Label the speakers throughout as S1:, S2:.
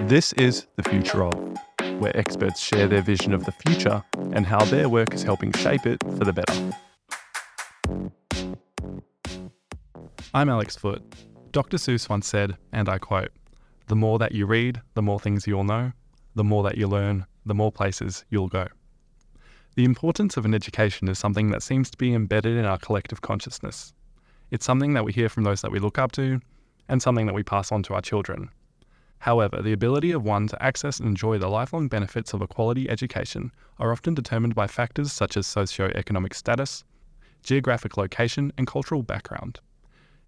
S1: This is The Future Of, where experts share their vision of the future and how their work is helping shape it for the better. I'm Alex Foote. Dr. Seuss once said, and I quote, "The more that you read, the more things you'll know. The more that you learn, the more places you'll go." The importance of an education is something that seems to be embedded in our collective consciousness. It's something that we hear from those that we look up to, and something that we pass on to our children. However, the ability of one to access and enjoy the lifelong benefits of a quality education are often determined by factors such as socio-economic status, geographic location, and cultural background.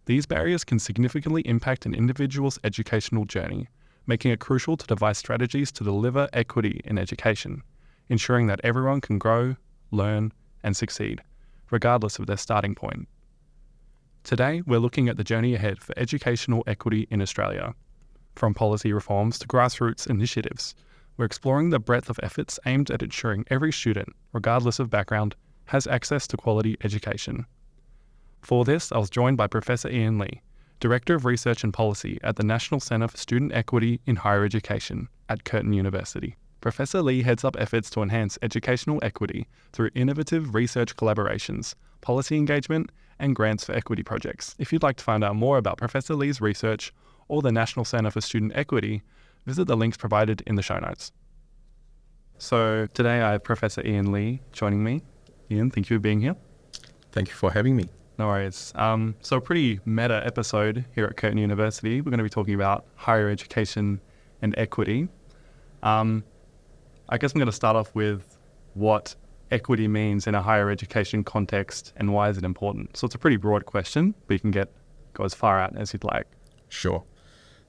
S1: These barriers can significantly impact an individual's educational journey, making it crucial to devise strategies to deliver equity in education, ensuring that everyone can grow, learn, and succeed, regardless of their starting point. Today, we're looking at the journey ahead for educational equity in Australia. From policy reforms to grassroots initiatives, we're exploring the breadth of efforts aimed at ensuring every student, regardless of background, has access to quality education. For this, I was joined by Professor Ian Lee, Director of Research and Policy at the National Centre for Student Equity in Higher Education at Curtin University. Professor Lee heads up efforts to enhance educational equity through innovative research collaborations, policy engagement, and grants for equity projects. If you'd like to find out more about Professor Lee's research or the National Centre for Student Equity, visit the links provided in the show notes. So today I have Professor Ian Lee joining me. Ian, thank you for being here.
S2: Thank you for having me.
S1: No worries. So a pretty meta episode here at Curtin University. We're going to be talking about higher education and equity. I guess I'm going to start off with what equity means in a higher education context and why is it important? So it's a pretty broad question, but you can go as far out as you'd like.
S2: Sure.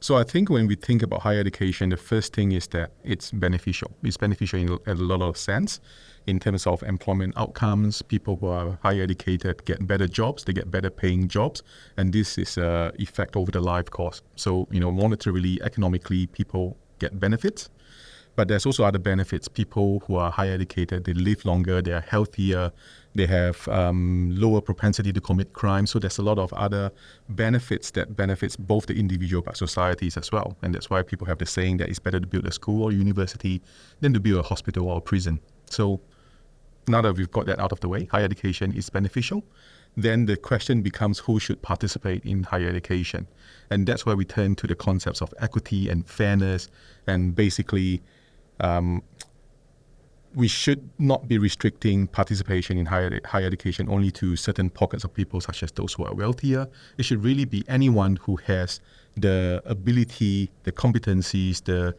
S2: So I think when we think about higher education, the first thing is that it's beneficial. It's beneficial in a lot of sense in terms of employment outcomes. People who are higher educated get better jobs, they get better paying jobs, and this is an effect over the life course. So, monetarily, economically, people get benefits. But there's also other benefits. People who are higher educated, they live longer, they are healthier, they have lower propensity to commit crime. So there's a lot of other benefits that benefits both the individual but societies as well. And that's why people have the saying that it's better to build a school or university than to build a hospital or a prison. So now that we've got that out of the way, higher education is beneficial. Then the question becomes who should participate in higher education. And that's where we turn to the concepts of equity and fairness and basically we should not be restricting participation in higher education only to certain pockets of people, such as those who are wealthier. It should really be anyone who has the ability, the competencies, the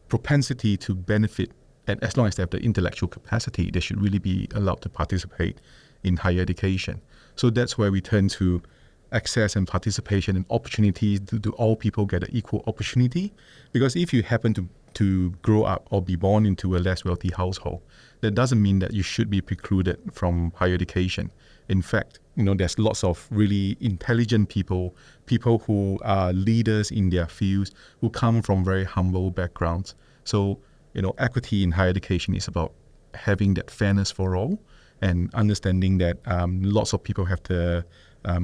S2: propensity to benefit, and as long as they have the intellectual capacity, they should really be allowed to participate in higher education. So that's where we turn to access and participation and opportunities. Do all people get an equal opportunity? Because if you happen to grow up or be born into a less wealthy household, that doesn't mean that you should be precluded from higher education. In fact, there's lots of really intelligent people who are leaders in their fields, who come from very humble backgrounds. So, equity in higher education is about having that fairness for all and understanding that lots of people have the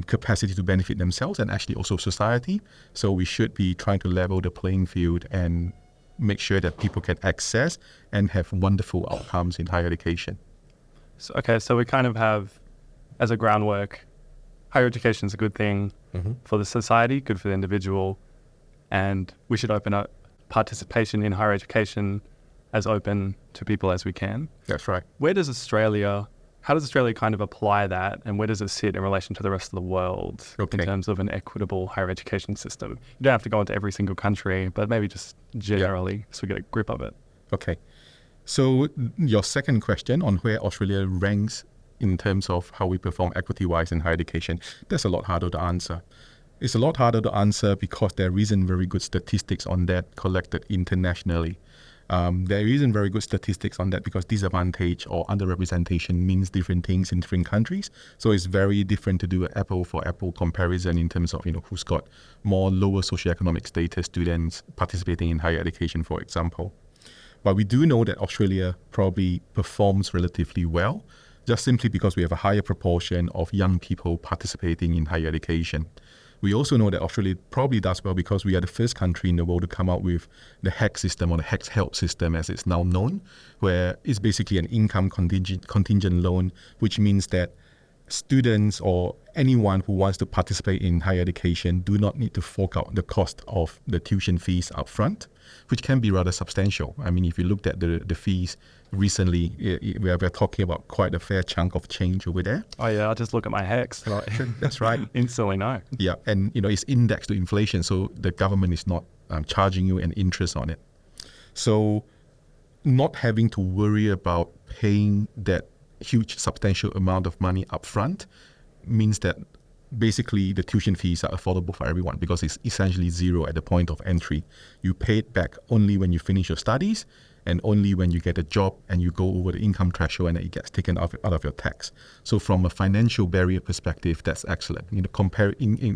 S2: capacity to benefit themselves and actually also society. So we should be trying to level the playing field and make sure that people can access and have wonderful outcomes in higher education.
S1: So we kind of have, as a groundwork, higher education is a good thing for the society, good for the individual, and we should open up participation in higher education as open to people as we can.
S2: That's right.
S1: How does Australia kind of apply that, and where does it sit in relation to the rest of the world in terms of an equitable higher education system? You don't have to go into every single country, but maybe just generally so we get a grip of it.
S2: Okay. So your second question on where Australia ranks in terms of how we perform equity-wise in higher education, that's a lot harder to answer. It's a lot harder to answer because there isn't very good statistics on that collected internationally. There isn't very good statistics on that because disadvantage or underrepresentation means different things in different countries. So it's very different to do an apple for apple comparison in terms of who's got more lower socioeconomic status students participating in higher education, for example. But we do know that Australia probably performs relatively well, just simply because we have a higher proportion of young people participating in higher education. We also know that Australia probably does well because we are the first country in the world to come out with the HEC system, or the HEC help system as it's now known, where it's basically an income contingent loan, which means that students or anyone who wants to participate in higher education do not need to fork out the cost of the tuition fees up front, which can be rather substantial. I mean, if you looked at the fees recently, we're talking about quite a fair chunk of change over there.
S1: Oh yeah, I just look at my HECS.
S2: That's right.
S1: Instantly know.
S2: Yeah, and it's indexed to inflation, so the government is not charging you an interest on it. So not having to worry about paying that huge substantial amount of money up front means that basically the tuition fees are affordable for everyone because it's essentially zero at the point of entry. You pay it back only when you finish your studies and only when you get a job and you go over the income threshold and it gets taken out of your tax. So from a financial barrier perspective, that's excellent. In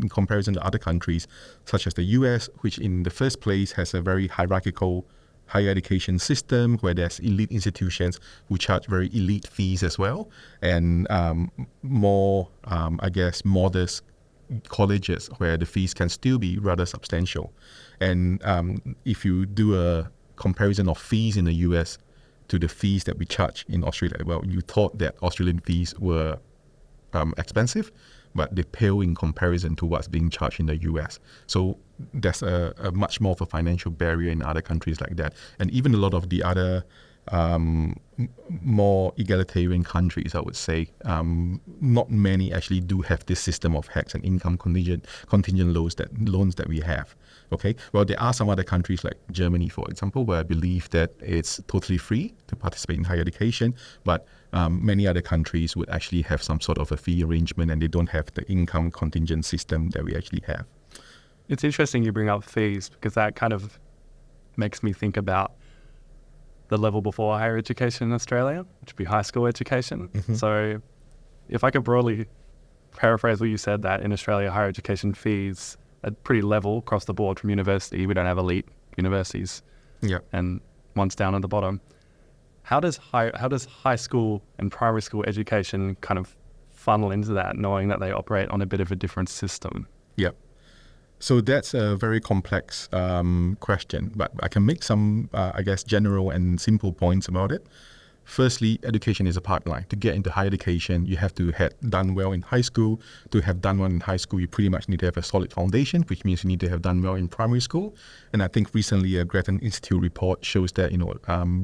S2: comparison to other countries such as the US, which in the first place has a very hierarchical higher education system where there's elite institutions who charge very elite fees as well, and more, modest colleges where the fees can still be rather substantial. And if you do a comparison of fees in the US to the fees that we charge in Australia, well, you thought that Australian fees were expensive, but they pale in comparison to what's being charged in the US. So there's a much more of a financial barrier in other countries like that. And even a lot of the other more egalitarian countries, I would say, not many actually do have this system of HECS and income contingent loans that we have. Okay, well, there are some other countries like Germany, for example, where I believe that it's totally free to participate in higher education, but many other countries would actually have some sort of a fee arrangement, and they don't have the income contingent system that we actually have.
S1: It's interesting you bring up fees because that kind of makes me think about the level before higher education in Australia, which would be high school education. Mm-hmm. So if I could broadly paraphrase what you said, that in Australia, higher education fees are pretty level across the board from university. We don't have elite universities.
S2: Yeah.
S1: And one's down at the bottom. How does high school and primary school education kind of funnel into that, knowing that they operate on a bit of a different system?
S2: Yeah. So that's a very complex question, but I can make some, general and simple points about it. Firstly, education is a pipeline. To get into higher education, you have to have done well in high school. To have done well in high school, you pretty much need to have a solid foundation, which means you need to have done well in primary school. And I think recently a Grattan Institute report shows that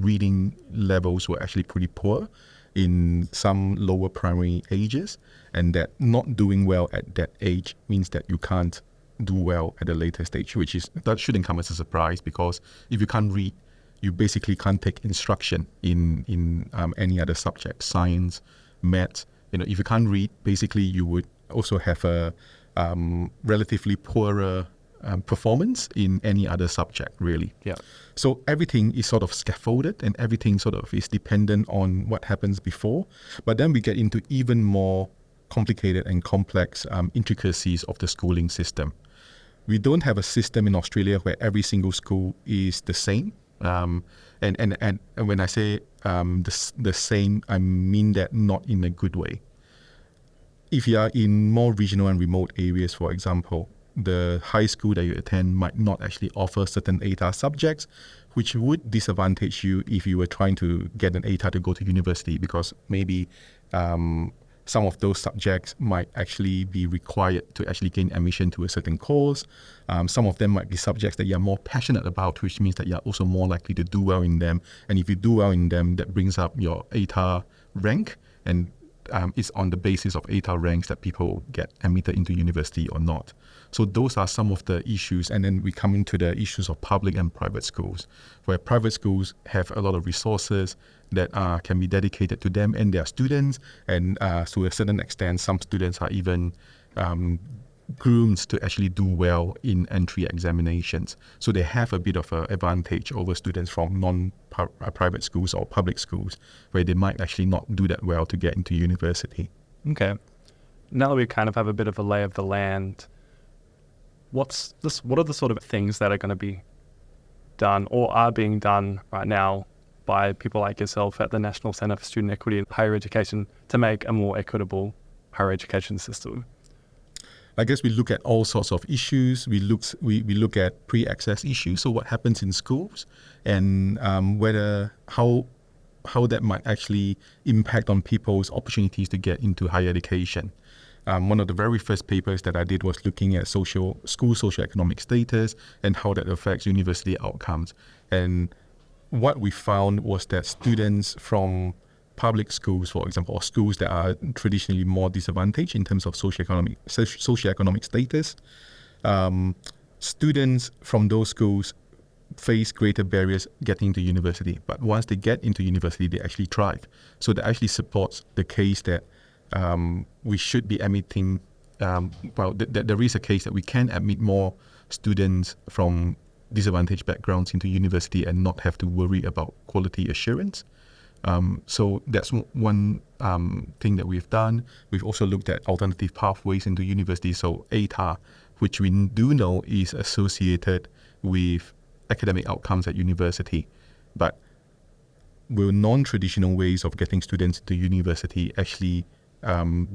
S2: reading levels were actually pretty poor in some lower primary ages, and that not doing well at that age means that you can't do well at a later stage, that shouldn't come as a surprise, because if you can't read, you basically can't take instruction in any other subject, science, maths. If you can't read, basically you would also have a relatively poorer performance in any other subject, really.
S1: Yeah.
S2: So everything is sort of scaffolded, and everything sort of is dependent on what happens before. But then we get into even more complicated and complex intricacies of the schooling system. We don't have a system in Australia where every single school is the same. And when I say the same, I mean that not in a good way. If you are in more regional and remote areas, for example, the high school that you attend might not actually offer certain ATAR subjects, which would disadvantage you if you were trying to get an ATAR to go to university, because maybe some of those subjects might actually be required to actually gain admission to a certain course. Some of them might be subjects that you're more passionate about, which means that you're also more likely to do well in them. And if you do well in them, that brings up your ATAR rank, and it's on the basis of ATAR ranks that people get admitted into university or not. So those are some of the issues. And then we come into the issues of public and private schools, where private schools have a lot of resources that can be dedicated to them and their students. And to a certain extent, some students are even groomed to actually do well in entry examinations. So they have a bit of an advantage over students from non-private schools or public schools, where they might actually not do that well to get into university.
S1: Okay. Now that we kind of have a bit of a lay of the land, what are the sort of things that are going to be done or are being done right now by people like yourself at the National Centre for Student Equity in Higher Education to make a more equitable higher education system?
S2: I guess we look at all sorts of issues. We look at pre-access issues. So what happens in schools, and how that might actually impact on people's opportunities to get into higher education. One of the very first papers that I did was looking at school socioeconomic status and how that affects university outcomes. And what we found was that students from public schools, for example, or schools that are traditionally more disadvantaged in terms of socioeconomic status, students from those schools face greater barriers getting into university. But once they get into university, they actually thrive. So that actually supports the case that we should be admitting, that there is a case that we can admit more students from disadvantaged backgrounds into university and not have to worry about quality assurance. So that's one thing that we've done. We've also looked at alternative pathways into university. So ATAR, which we do know is associated with academic outcomes at university, but will non-traditional ways of getting students to university actually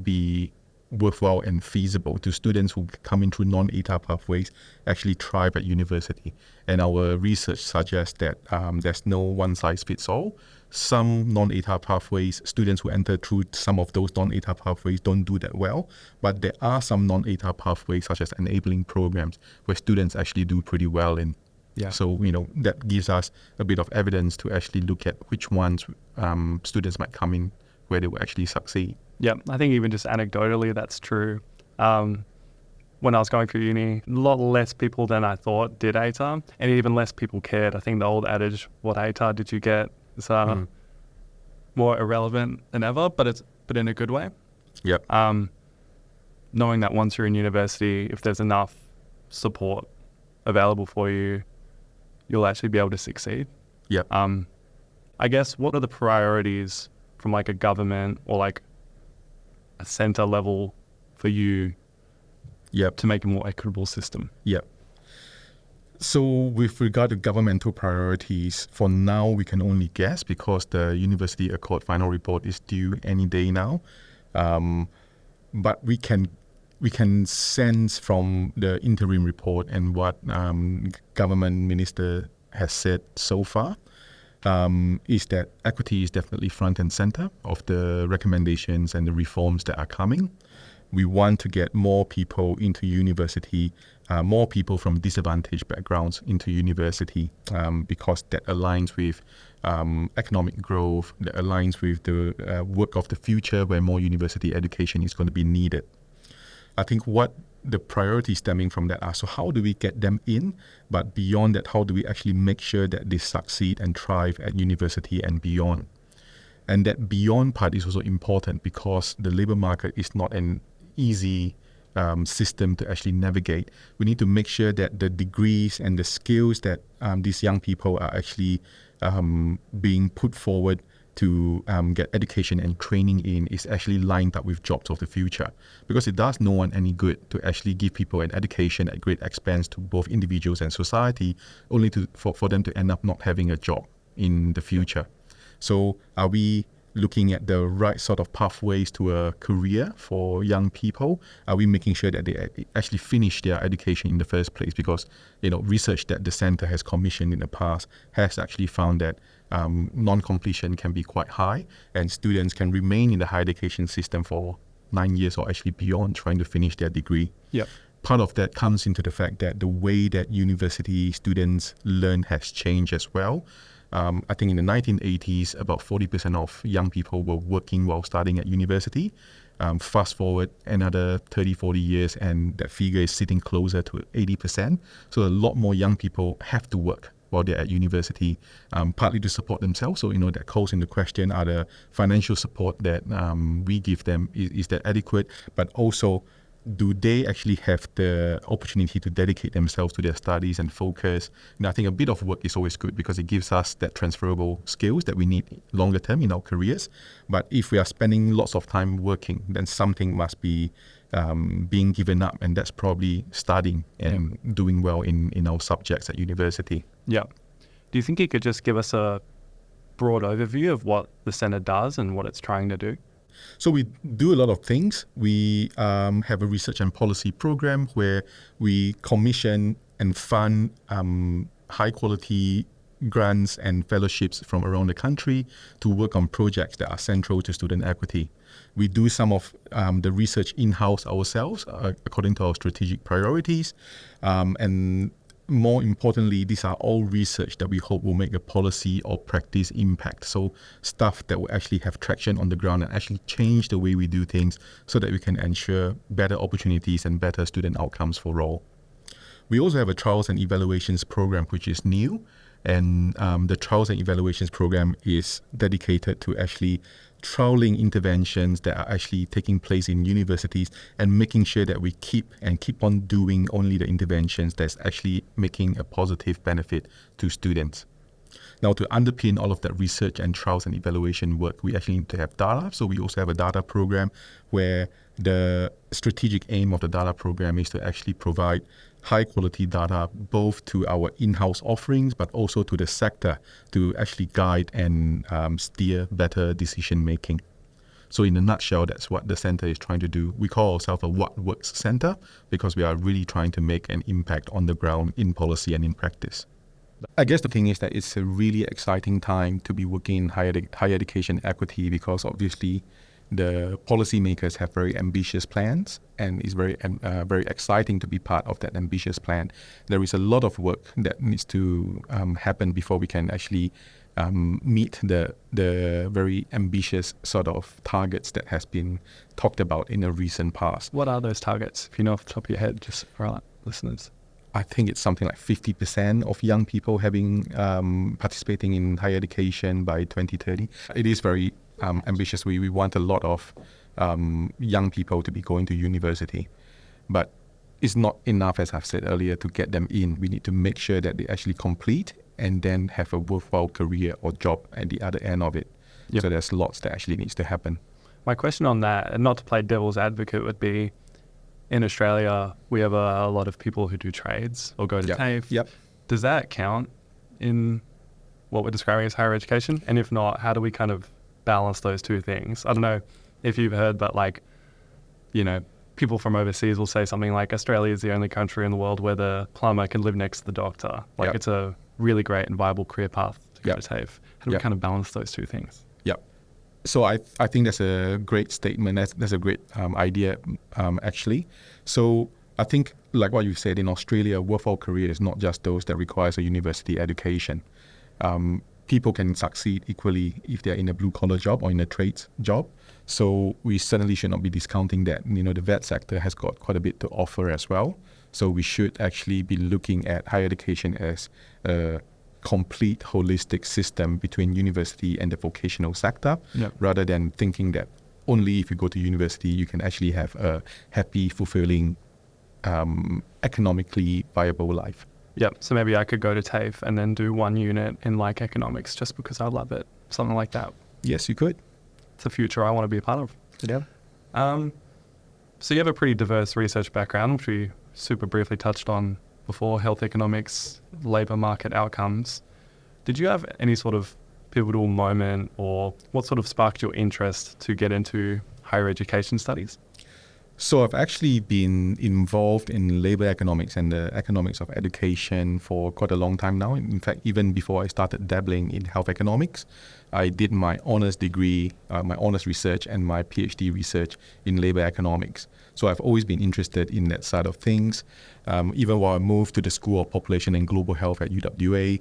S2: be worthwhile and feasible to students who come in through non-ATAR pathways actually thrive at university. And our research suggests that there's no one-size-fits-all. Some non-ATAR pathways, students who enter through some of those non-ATAR pathways don't do that well, but there are some non-ATAR pathways such as enabling programs where students actually do pretty well in.
S1: Yeah.
S2: So, that gives us a bit of evidence to actually look at which ones students might come in where they will actually succeed.
S1: Yeah, I think even just anecdotally, that's true. When I was going through uni, a lot less people than I thought did ATAR, and even less people cared. I think the old adage, what ATAR did you get, is more irrelevant than ever, but in a good way.
S2: Yep.
S1: Knowing that once you're in university, if there's enough support available for you, you'll actually be able to succeed.
S2: Yep.
S1: I guess, what are the priorities from like a government or like a center level for you to make a more equitable system?
S2: Yep. So with regard to governmental priorities, for now we can only guess because the University Accord final report is due any day now. But we can sense from the interim report and what government minister has said so far, is that equity is definitely front and center of the recommendations and the reforms that are coming. We want to get more people into university, more people from disadvantaged backgrounds into university, because that aligns with economic growth, that aligns with the work of the future where more university education is going to be needed. I think what the priorities stemming from that are, so how do we get them in? But beyond that, how do we actually make sure that they succeed and thrive at university and beyond? And that beyond part is also important because the labor market is not an easy system to actually navigate. We need to make sure that the degrees and the skills that these young people are actually being put forward to get education and training in is actually lined up with jobs of the future, because it does no one any good to actually give people an education at great expense to both individuals and society, only for them to end up not having a job in the future. So are we looking at the right sort of pathways to a career for young people? Are we making sure that they actually finish their education in the first place? Because research that the center has commissioned in the past has actually found that non-completion can be quite high, and students can remain in the higher education system for 9 years or actually beyond trying to finish their degree.
S1: Yep.
S2: Part of that comes into the fact that the way that university students learn has changed as well. I think in the 1980s, about 40% of young people were working while studying at university. Fast forward another 30, 40 years, and that figure is sitting closer to 80%. So a lot more young people have to work while they're at university, partly to support themselves. So, that calls into question, are the financial support that we give them, is that adequate? But also, do they actually have the opportunity to dedicate themselves to their studies and focus? And I think a bit of work is always good because it gives us that transferable skills that we need longer term in our careers. But if we are spending lots of time working, then something must be being given up, and that's probably studying and doing well in our subjects at university.
S1: Yeah. Do you think you could just give us a broad overview of what the centre does and what it's trying to do?
S2: So we do a lot of things. We have a research and policy program where we commission and fund high quality grants and fellowships from around the country to work on projects that are central to student equity. We do some of the research in-house ourselves according to our strategic priorities. And more importantly, these are all research that we hope will make a policy or practice impact. So stuff that will actually have traction on the ground and actually change the way we do things so that we can ensure better opportunities and better student outcomes for all. We also have a trials and evaluations program, which is new. And the trials and evaluations program is dedicated to actually trialing interventions that are actually taking place in universities and making sure that we keep on doing only the interventions that's actually making a positive benefit to students. Now, to underpin all of that research and trials and evaluation work, we actually need to have data. So we also have a data program where the strategic aim of the data program is to actually provide high quality data both to our in-house offerings but also to the sector to actually guide and steer better decision making. So in a nutshell, that's what the center is trying to do. We call ourselves a What Works Center because we are really trying to make an impact on the ground in policy and in practice. I guess the thing is that it's a really exciting time to be working in higher education equity because obviously the policymakers have very ambitious plans, and it's very exciting to be part of that ambitious plan. There is a lot of work that needs to happen before we can actually meet the very ambitious sort of targets that has been talked about in the recent past.
S1: What are those targets, if you know off the top of your head, just for our listeners?
S2: I think it's something like 50% of young people having participating in higher education by 2030. It is very ambitious. We want a lot of young people to be going to university, but it's not enough, as I've said earlier, to get them in. We need to make sure that they actually complete and then have a worthwhile career or job at the other end of it. Yep. So there's lots that actually needs to happen.
S1: My question on that, and not to play devil's advocate, would be, in Australia, we have a lot of people who do trades or go to TAFE.
S2: Yep.
S1: Does that count in what we're describing as higher education? And if not, how do we kind of balance those two things? I don't know if you've heard, but people from overseas will say something like Australia is the only country in the world where the plumber can live next to the doctor. It's a really great and viable career path to go to TAFE. How do we kind of balance those two things?
S2: Yep. So I think that's a great statement. That's a great idea, actually. So I think, like what you said, in Australia, worthwhile career is not just those that requires a university education. People can succeed equally if they're in a blue-collar job or in a trades job. So we certainly should not be discounting that. The vet sector has got quite a bit to offer as well. So we should actually be looking at higher education as a complete holistic system between university and the vocational sector, rather than thinking that only if you go to university you can actually have a happy, fulfilling, economically viable life.
S1: Yep. So maybe I could go to TAFE and then do one unit in economics just because I love it. Something like that.
S2: Yes, you could.
S1: It's a future I want to be a part of.
S2: Yeah.
S1: So you have a pretty diverse research background, which we super briefly touched on before, health economics, labour market outcomes. Did you have any sort of pivotal moment, or what sort of sparked your interest to get into higher education studies?
S2: So I've actually been involved in labour economics and the economics of education for quite a long time now. In fact, even before I started dabbling in health economics, I did my honours degree, my honours research and my PhD research in labour economics. So I've always been interested in that side of things. Even while I moved to the School of Population and Global Health at UWA,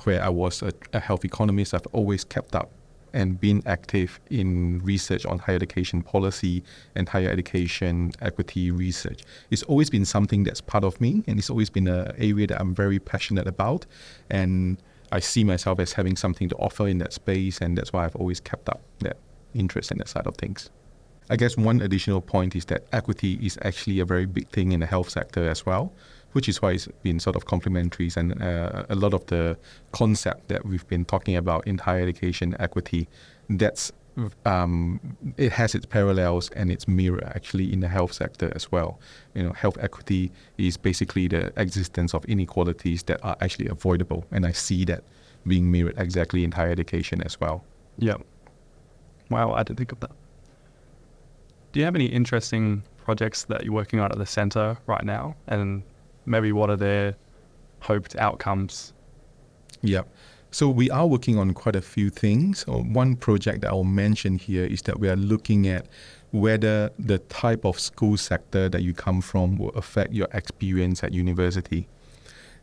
S2: where I was a health economist, I've always kept up and been active in research on higher education policy and higher education equity research. It's always been something that's part of me, and it's always been an area that I'm very passionate about, and I see myself as having something to offer in that space, and that's why I've always kept up that interest in that side of things. I guess one additional point is that equity is actually a very big thing in the health sector as well, which is why it's been sort of complementary, and a lot of the concept that we've been talking about in higher education equity, that's it has its parallels and its mirror actually in the health sector as well. Health equity is basically the existence of inequalities that are actually avoidable, and I see that being mirrored exactly in higher education as well.
S1: Yeah. Wow, I didn't think of that. Do you have any interesting projects that you're working on at the centre right now? And maybe what are their hoped outcomes?
S2: Yeah. So we are working on quite a few things. One project that I'll mention here is that we are looking at whether the type of school sector that you come from will affect your experience at university.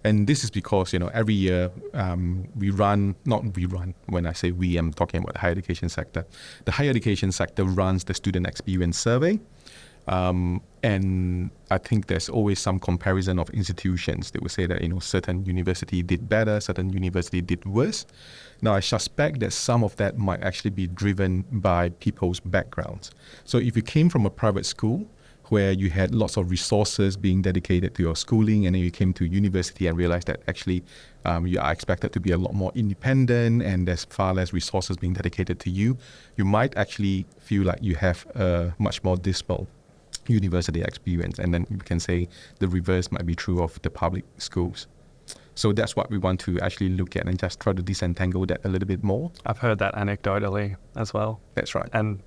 S2: And this is because, every year when I say we, I'm talking about the higher education sector. The higher education sector runs the student experience survey. And I think there's always some comparison of institutions. They will say that, certain university did better, certain university did worse. Now, I suspect that some of that might actually be driven by people's backgrounds. So if you came from a private school where you had lots of resources being dedicated to your schooling, and then you came to university and realized that actually you are expected to be a lot more independent and there's far less resources being dedicated to you, you might actually feel like you have a much more dismal university experience. And then you can say the reverse might be true of the public schools. So that's what we want to actually look at and just try to disentangle that a little bit more.
S1: I've heard that anecdotally as well.
S2: That's right.
S1: And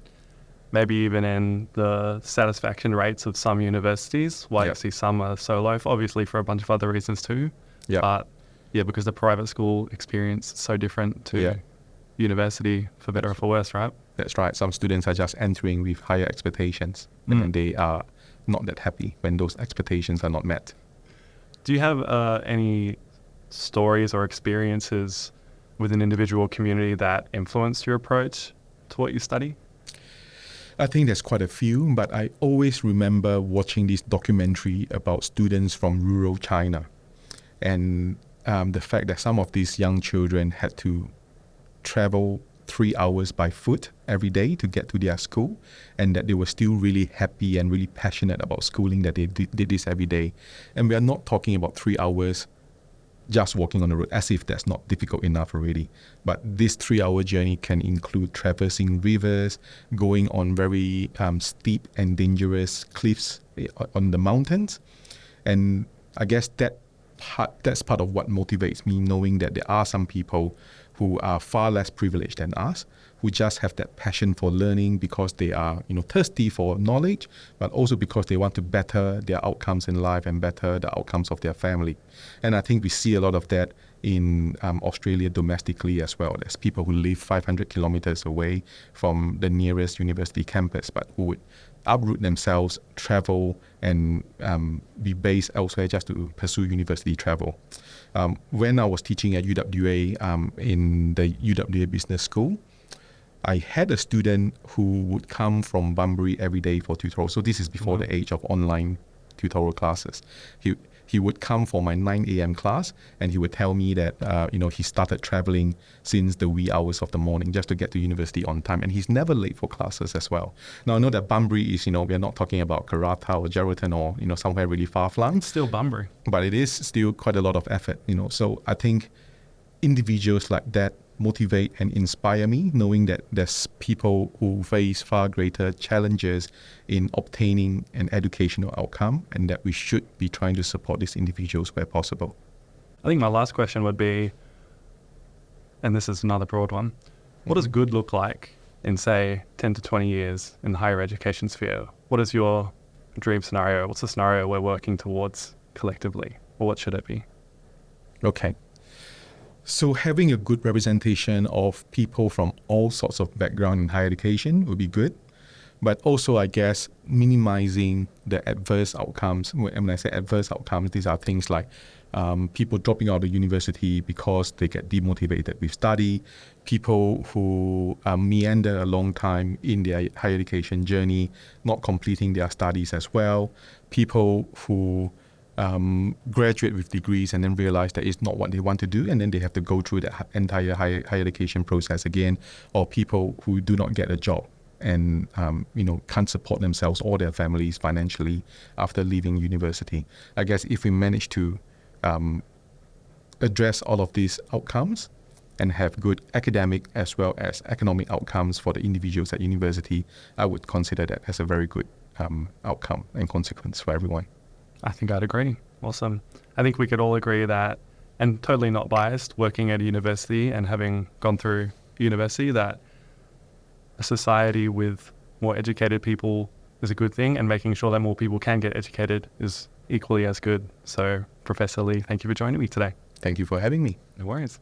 S1: maybe even in the satisfaction rates of some universities, why you see some are so low, obviously for a bunch of other reasons too.
S2: Yeah.
S1: But because the private school experience is so different to university, for better or for worse, right?
S2: That's right. Some students are just entering with higher expectations and they are not that happy when those expectations are not met.
S1: Do you have any stories or experiences with an individual community that influenced your approach to what you study?
S2: I think there's quite a few, but I always remember watching this documentary about students from rural China and the fact that some of these young children had to travel 3 hours by foot every day to get to their school, and that they were still really happy and really passionate about schooling, that they did this every day. And we are not talking about 3 hours just walking on the road, as if that's not difficult enough already. But this 3-hour journey can include traversing rivers, going on very steep and dangerous cliffs on the mountains. And I guess that's part of what motivates me, knowing that there are some people who are far less privileged than us, who just have that passion for learning because they are, thirsty for knowledge, but also because they want to better their outcomes in life and better the outcomes of their family. And I think we see a lot of that in Australia domestically as well. There's people who live 500 kilometers away from the nearest university campus, but who would uproot themselves, travel, and be based elsewhere just to pursue university travel. When I was teaching at UWA in the UWA Business School, I had a student who would come from Bunbury every day for tutorial. So this is before the age of online tutorial classes. He would come for my 9 a.m. class, and he would tell me that he started traveling since the wee hours of the morning just to get to university on time, and he's never late for classes as well. Now I know that Bunbury is, we're not talking about Karratha or Geraldton or somewhere really far flung.
S1: It's still Bunbury,
S2: but it is still quite a lot of effort. So I think individuals like that motivate and inspire me, knowing that there's people who face far greater challenges in obtaining an educational outcome, and that we should be trying to support these individuals where possible.
S1: I think my last question would be, and this is another broad one, what does good look like in, say, 10 to 20 years in the higher education sphere? What is your dream scenario? What's the scenario we're working towards collectively? Or what should it be?
S2: Okay. So having a good representation of people from all sorts of background in higher education would be good, but also, I guess, minimizing the adverse outcomes. When I say adverse outcomes, these are things like people dropping out of university because they get demotivated with study, people who meander a long time in their higher education journey, not completing their studies as well, people who graduate with degrees and then realize that it's not what they want to do, and then they have to go through the entire higher education process again, or people who do not get a job and can't support themselves or their families financially after leaving university. I guess if we manage to address all of these outcomes and have good academic as well as economic outcomes for the individuals at university, I would consider that as a very good outcome and consequence for everyone.
S1: I think I'd agree. Awesome. I think we could all agree that, and totally not biased, working at a university and having gone through university, that a society with more educated people is a good thing, and making sure that more people can get educated is equally as good. So, Professor Lee, thank you for joining me today.
S2: Thank you for having me.
S1: No worries.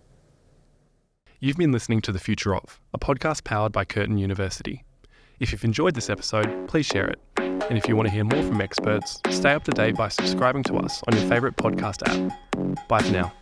S1: You've been listening to The Future Of, a podcast powered by Curtin University. If you've enjoyed this episode, please share it. And if you want to hear more from experts, stay up to date by subscribing to us on your favourite podcast app. Bye for now.